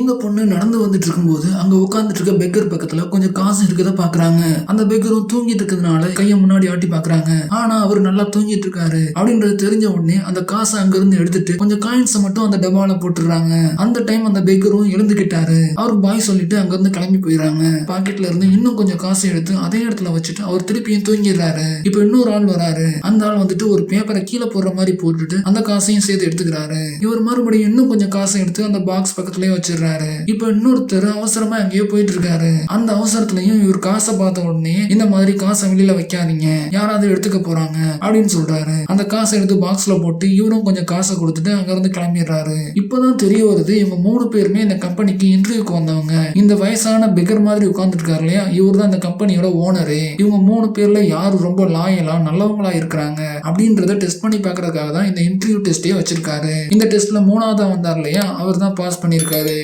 இங்க பொண்ணு நடந்து வந்துட்டு இருக்கும்போது அங்க உட்கார்ந்துட்டு இருக்க பெக்கர் பக்கத்துல கொஞ்சம் காசு இருக்கத பாக்குறாங்க. அந்த பெக்கரும் தூங்கிட்டு இருக்கிறதுனால கைய முன்னாடி ஆட்டி பாக்குறாங்க. ஆனா அவர் நல்லா தூங்கிட்டு இருக்காரு அப்படின்றது தெரிஞ்ச உடனே அந்த காசை அங்க இருந்து எடுத்துட்டு கொஞ்சம் காயின்ஸ் மட்டும் அந்த டப்பால போட்டுறாங்க. அந்த டைம் அந்த பெக்கரும் எழுந்துகிட்டாரு. அவருக்கு பாய் சொல்லிட்டு அங்க இருந்து கிளம்பி போயிடறாங்க. பாக்கெட்ல இருந்து இன்னும் கொஞ்சம் காசு எடுத்து அதே இடத்துல வச்சுட்டு அவர் திருப்பியும் தூங்கிடுறாரு. இப்ப இன்னொரு ஆள் வராரு. அந்த ஆள் வந்துட்டு ஒரு பேப்பரை கீழே போடுற மாதிரி போட்டுட்டு அந்த காசையும் சேர்த்து எடுத்துக்கிறாரு. இவர் மறுபடியும் இன்னும் கொஞ்சம் காசை எடுத்து அந்த பாக்ஸ் பக்கத்துலயே வச்சிடறாரு. இப்ப இன்னொருத்தர் அவசரமா எங்கேயோ போயிட்டு இருக்காரு. அந்த அவசரத்துலயும் இவர் காசை பார்த்த உடனே இந்த மாதிரி காசை வெளியில வைக்காதீங்க, யாராவது எடுத்துக்க போறாங்க அப்படின்னு சொல்றாரு. அந்த காசை எடுத்து பாக்ஸ்ல போட்டு இவரும் கொஞ்சம் காசை கொடுத்துட்டு அங்க இருந்து கிளம்பிடுறாரு. இப்பதான் தெரிய வருது இவங்க 3 பேருமே இந்த கம்பெனிக்கு இன்டர்வியூக்கு வந்தவங்க. இந்த வயசான பெக்கர் மாதிரி உட்கார்ந்துட்டு இருக்காரு இல்லையா, இவர் தான் இந்த கம்பெனியோட ஓனரு. இவங்க 3 பேர்ல யாரு ரொம்ப லாயலா நல்லவங்களா இருக்கிறாங்க அப்படின்றத டெஸ்ட் பண்ணி பாக்குறதுக்காக தான் இந்த இன்டர்வியூ டெஸ்டே வச்சிருக்காரு. இந்த டெஸ்ட்ல 3ஆவதா வந்தார் இல்லையா, அவர் தான் பாஸ் பண்ணிருக்காரு.